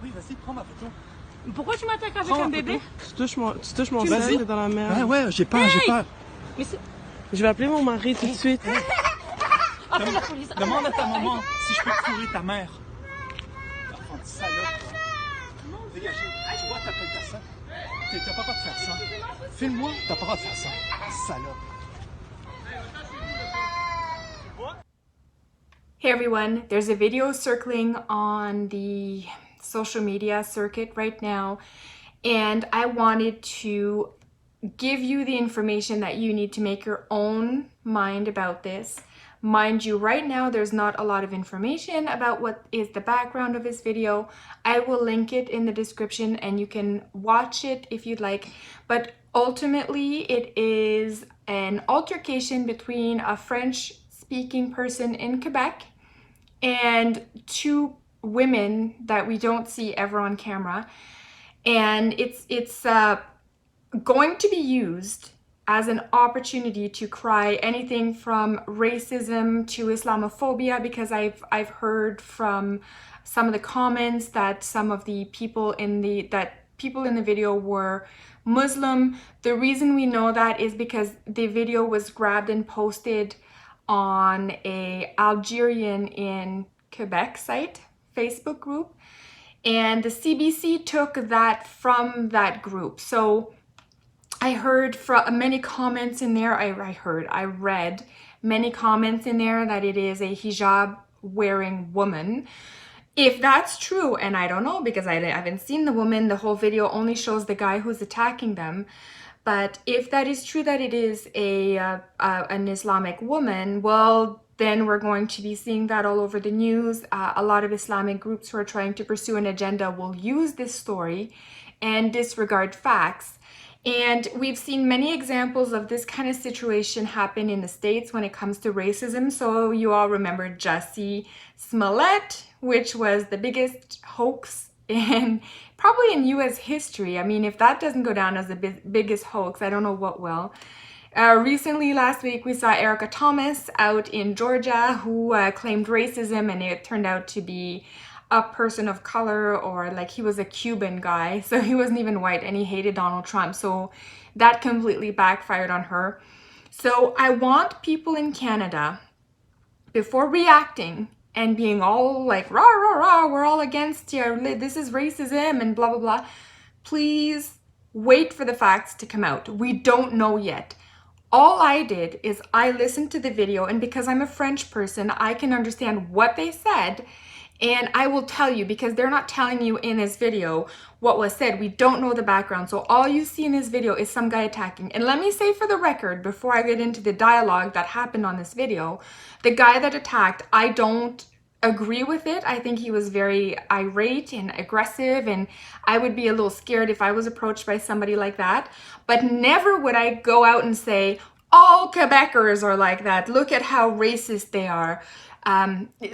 Oui, vas-y, prends ma photo. Pourquoi tu m'attaques avec un bébé? Tu touches mon sein, t'es dans la merde. Ouais, ouais, j'ai peur, j'ai peur. Mais c'est... Je vais appeler mon mari tout de suite. Appelle la police. Demande à ta maman si je peux fourrer ta mère. Enfant de salope. Dégagez. Tu vois, t'appelles personne. T'as pas le droit de faire ça. Filme-moi, t'as pas le droit de faire ça. Salope. Hey everyone, there's a video circling on the social media circuit right now, and I wanted to give you the information that you need to make your own mind about this. Mind you, right now there's not a lot of information about what is the background of this video. I will link it in the description and you can watch it if you'd like, but ultimately it is an altercation between a French-speaking person in Quebec and two women that we don't see ever on camera, and it's going to be used as an opportunity to cry anything from racism to Islamophobia, because I've heard from some of the comments that some of the people in the video were Muslim. The reason we know that is because the video was grabbed and posted on a Algerian in Quebec site Facebook group, and the CBC took that from that group. So I heard from many comments in there, I read many comments in there that it is a hijab wearing woman. If that's true, and I don't know because I haven't seen the woman, the whole video only shows the guy who's attacking them. But if that is true that it is an Islamic woman, well, then we're going to be seeing that all over the news. A lot of Islamic groups who are trying to pursue an agenda will use this story and disregard facts. And we've seen many examples of this kind of situation happen in the States when it comes to racism. So you all remember Jussie Smollett, which was the biggest hoax in probably in US history. I mean, if that doesn't go down as the biggest hoax, I don't know what will. Recently, last week, we saw Erica Thomas out in Georgia who claimed racism, and it turned out to be a person of color, or like he was a Cuban guy, so he wasn't even white, and he hated Donald Trump. So that completely backfired on her. So I want people in Canada, before reacting and being all like, rah, rah, rah, we're all against you, this is racism and blah, blah, blah, please wait for the facts to come out. We don't know yet. All I did is I listened to the video, and because I'm a French person, I can understand what they said, and I will tell you, because they're not telling you in this video what was said. We don't know the background, so all you see in this video is some guy attacking. And let me say for the record, before I get into the dialogue that happened on this video, the guy that attacked, I don't agree with it. I think he was very irate and aggressive, and I would be a little scared if I was approached by somebody like that. But never would I go out and say, all Quebecers are like that, look at how racist they are.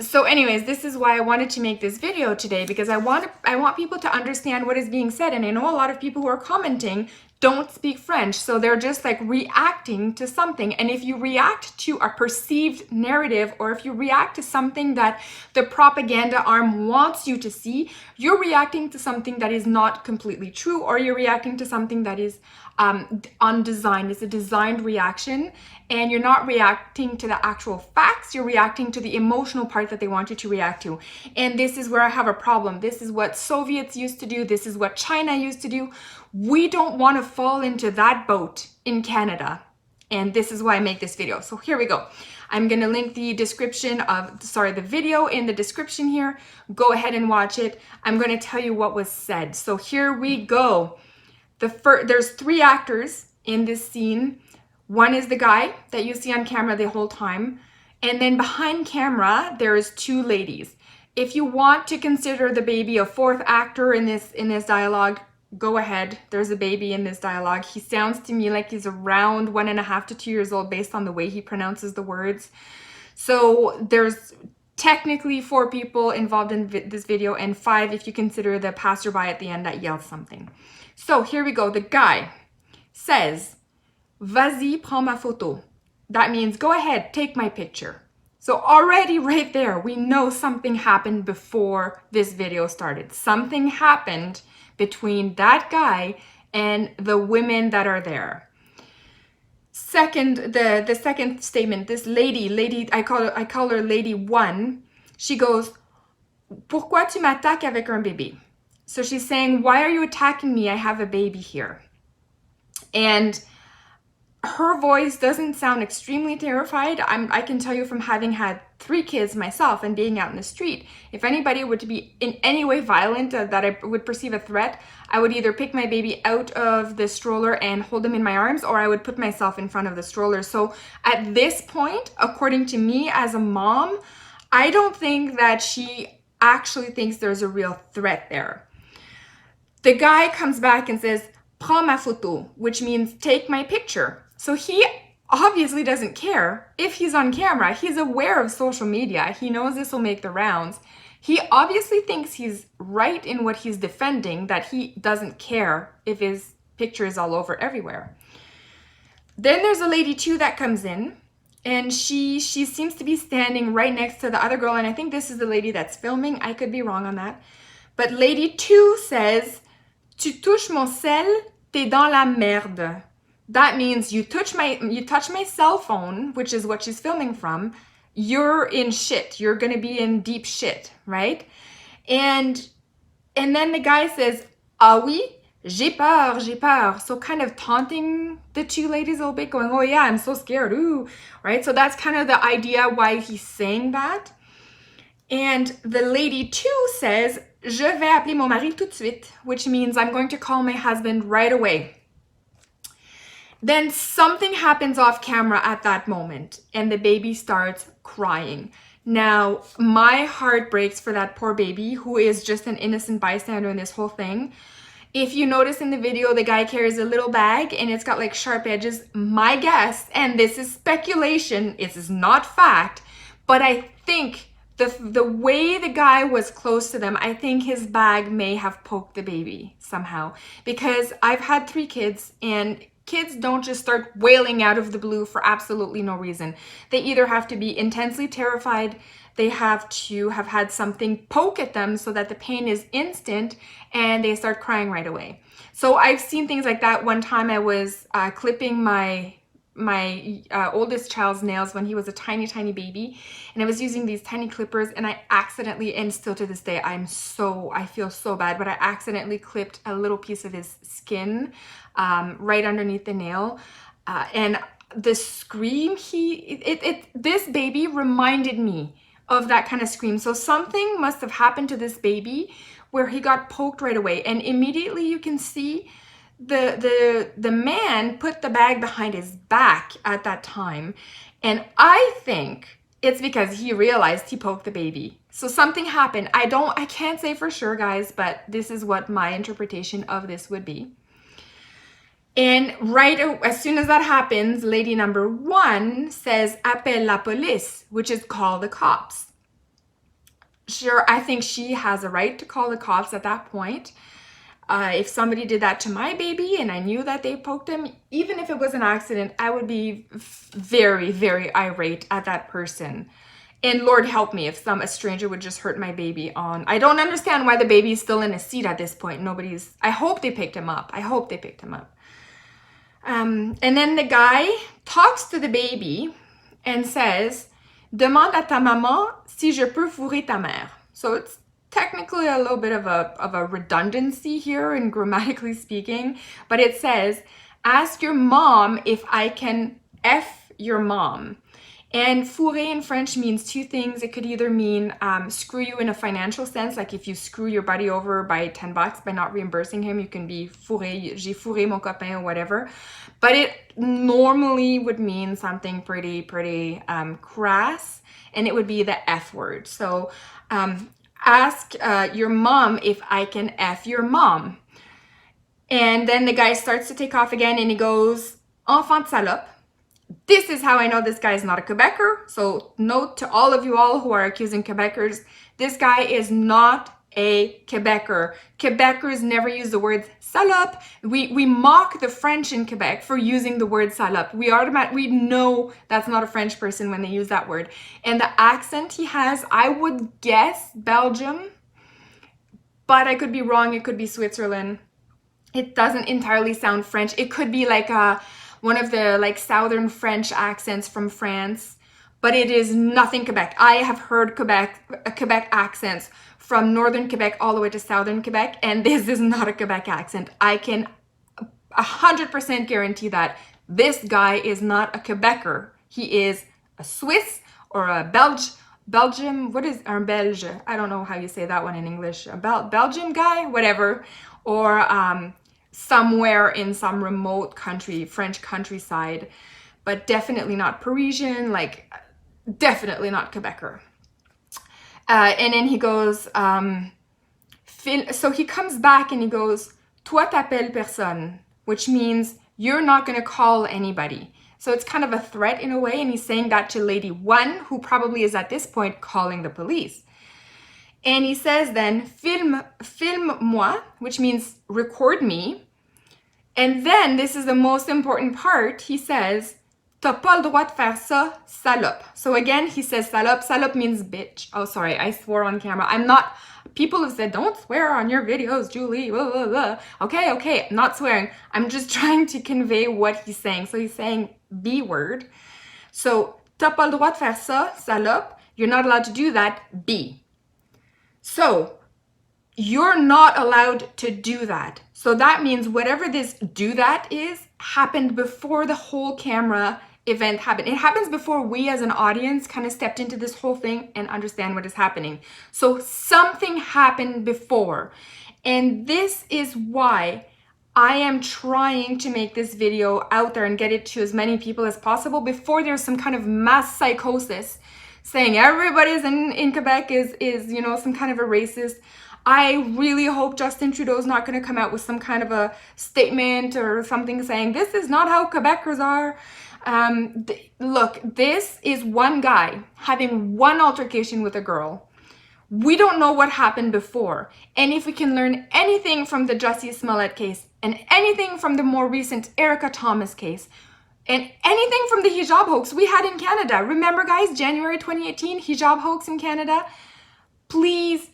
So anyways, this is why I wanted to make this video today, because I want people to understand what is being said. And I know a lot of people who are commenting don't speak French, so they're just like reacting to something. And if you react to a perceived narrative, or if you react to something that the propaganda arm wants you to see, you're reacting to something that is not completely true, or you're reacting to something that is undesigned. It's a designed reaction, and you're not reacting to the actual facts, you're reacting to the emotional part that they want you to react to. And this is where I have a problem. This is what Soviets used to do. This is what China used to do. We don't want to fall into that boat in Canada. And this is why I make this video. So here we go. I'm going to link the the video in the description here. Go ahead and watch it. I'm going to tell you what was said. So here we go. There's three actors in this scene. One is the guy that you see on camera the whole time. And then behind camera, there's two ladies. If you want to consider the baby a fourth actor in this dialogue, go ahead. There's a baby in this dialogue. He sounds to me like he's around 1.5 to 2 years old based on the way he pronounces the words. So there's technically 4 people involved in this video, and 5 if you consider the passerby at the end that yells something. So here we go. The guy says, "Vas-y, prends ma photo." That means, go ahead, take my picture. So already right there, we know something happened before this video started. Something happened between that guy and the women that are there. Second, the second statement, this lady, I call her lady one, she goes, "Pourquoi tu m'attaques avec un bébé?" So she's saying, "Why are you attacking me? I have a baby here." And her voice doesn't sound extremely terrified. I can tell you from having had 3 kids myself and being out in the street, if anybody were to be in any way violent that I would perceive a threat, I would either pick my baby out of the stroller and hold him in my arms, or I would put myself in front of the stroller. So at this point, according to me as a mom, I don't think that she actually thinks there's a real threat there. The guy comes back and says, "Prends ma photo," which means take my picture. So he obviously doesn't care if he's on camera. He's aware of social media. He knows this will make the rounds. He obviously thinks he's right in what he's defending, that he doesn't care if his picture is all over everywhere. Then there's a lady too that comes in, and she seems to be standing right next to the other girl, and I think this is the lady that's filming. I could be wrong on that. But lady 2 says, "Tu touches mon sel, t'es dans la merde." That means you touch my cell phone, which is what she's filming from, you're in shit. You're going to be in deep shit, right? And then the guy says, "Ah oui, j'ai peur, j'ai peur." So kind of taunting the 2 ladies a little bit, going, "Oh yeah, I'm so scared, ooh," right? So that's kind of the idea why he's saying that. And the lady 2 says, "Je vais appeler mon mari tout de suite," which means I'm going to call my husband right away. Then something happens off camera at that moment, and the baby starts crying. Now, my heart breaks for that poor baby, who is just an innocent bystander in this whole thing. If you notice in the video, the guy carries a little bag, and it's got like sharp edges. My guess, and this is speculation, this is not fact, but I think the way the guy was close to them, I think his bag may have poked the baby somehow. Because I've had 3 kids, and kids don't just start wailing out of the blue for absolutely no reason. They either have to be intensely terrified, they have to have had something poke at them so that the pain is instant, and they start crying right away. So I've seen things like that. One time I was clipping my oldest child's nails when he was a tiny baby, and I was using these tiny clippers, and I accidentally, and still to this day I feel so bad, but I accidentally clipped a little piece of his skin right underneath the nail, and the scream this baby reminded me of that kind of scream. So something must have happened to this baby where he got poked right away, and immediately you can see the man put the bag behind his back at that time, and I think it's because he realized he poked the baby. So something happened. I can't say for sure, guys, but this is what my interpretation of this would be. And right as soon as that happens, lady number 1 says, "Appelle la police," which is call the cops. Sure, I think she has a right to call the cops at that point. If somebody did that to my baby and I knew that they poked him, even if it was an accident, I would be very, very irate at that person. And Lord help me if a stranger would just hurt my baby on. I don't understand why the baby is still in a seat at this point. I hope they picked him up. I hope they picked him up. And then the guy talks to the baby and says, "Demande à ta maman si je peux fourrer ta mère." So it's technically a little bit of a redundancy here in grammatically speaking, but it says, "Ask your mom if I can F your mom." And fourrer in French means 2 things. It could either mean screw you in a financial sense, like if you screw your buddy over by $10 by not reimbursing him, you can be fourré, j'ai fourré mon copain or whatever. But it normally would mean something pretty crass, and it would be the F word. So ask your mom if I can F your mom. And then the guy starts to take off again, and he goes, "Enfant de salope." This is how I know this guy is not a Quebecer. So note to all of you all who are accusing Quebecers, this guy is not a Quebecer. Quebecers never use the word salope. We mock the French in Quebec for using the word salope. We know that's not a French person when they use that word. And the accent he has, I would guess Belgium, but I could be wrong. It could be Switzerland. It doesn't entirely sound French. It could be like one of the like southern French accents from France, but it is nothing Quebec. I have heard Quebec accents from northern Quebec all the way to southern Quebec, and this is not a Quebec accent. I can 100% guarantee that this guy is not a Quebecer. He is a Swiss or a Belgium, or Belge, I don't know how you say that one in English, a Belgium guy, whatever, or somewhere in some remote country, French countryside, but definitely not Parisian, like definitely not Quebecer. And then he goes, so he comes back and he goes, toi t'appelles personne, which means you're not going to call anybody. So it's kind of a threat in a way, and he's saying that to lady one, who probably is at this point calling the police. And he says then, film moi, which means record me. And then, this is the most important part, he says, t'as pas le droit de faire ça, salope. So again, he says salope. Salope means bitch. Oh, sorry, I swore on camera. People have said, don't swear on your videos, Julie, blah, blah, blah. Okay, I'm not swearing. I'm just trying to convey what he's saying. So he's saying B word. So, t'as pas le droit de faire ça, salope. You're not allowed to do that, B. So, you're not allowed to do that. So that means whatever this do that is happened before the whole camera event happened. It happens before we as an audience kind of stepped into this whole thing and understand what is happening. So something happened before. And this is why I am trying to make this video out there and get it to as many people as possible before there's some kind of mass psychosis saying everybody's in Quebec is you know, some kind of a racist. I really hope Justin Trudeau's not going to come out with some kind of a statement or something saying this is not how Quebecers are. Look, this is one guy having one altercation with a girl. We don't know what happened before. And if we can learn anything from the Jussie Smollett case and anything from the more recent Erica Thomas case and anything from the hijab hoax we had in Canada. Remember, guys, January 2018 hijab hoax in Canada? Please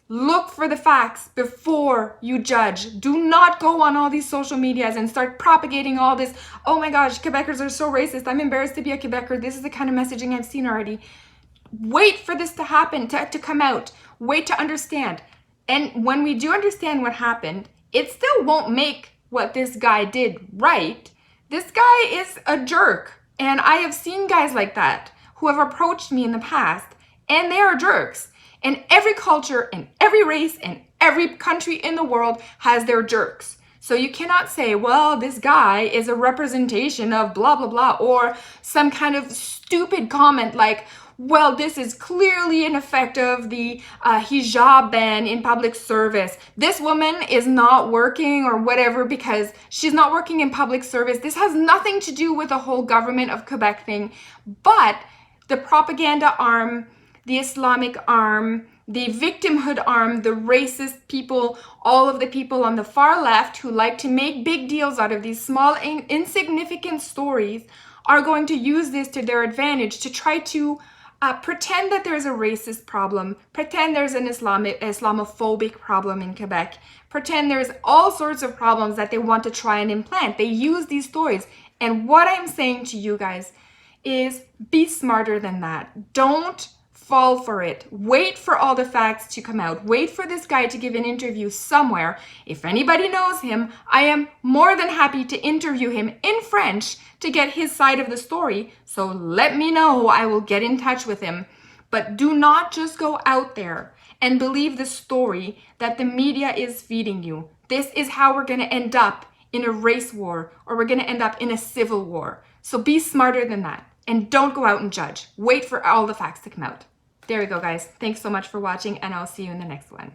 look for the facts before you judge. Do not go on all these social medias and start propagating all this, oh my gosh, Quebecers are so racist, I'm embarrassed to be a Quebecer. This is the kind of messaging I've seen already. Wait for this to happen, to come out. Wait to understand. And when we do understand what happened, it still won't make what this guy did right. This guy is a jerk. And I have seen guys like that who have approached me in the past, and they are jerks. And every culture and every race and every country in the world has their jerks. So you cannot say, well, this guy is a representation of blah, blah, blah, or some kind of stupid comment like, well, this is clearly an effect of the hijab ban in public service. This woman is not working or whatever because she's not working in public service. This has nothing to do with the whole government of Quebec thing, but the propaganda arm, the Islamic arm, the victimhood arm, the racist people, all of the people on the far left who like to make big deals out of these small, insignificant stories are going to use this to their advantage to try to pretend that there's a racist problem, pretend there's an Islamophobic problem in Quebec, pretend there's all sorts of problems that they want to try and implant. They use these stories. And what I'm saying to you guys is be smarter than that. Don't fall for it. Wait for all the facts to come out. Wait for this guy to give an interview somewhere. If anybody knows him, I am more than happy to interview him in French to get his side of the story. So let me know. I will get in touch with him. But do not just go out there and believe the story that the media is feeding you. This is how we're going to end up in a race war, or we're going to end up in a civil war. So be smarter than that. And don't go out and judge. Wait for all the facts to come out. There we go, guys. Thanks so much for watching, and I'll see you in the next one.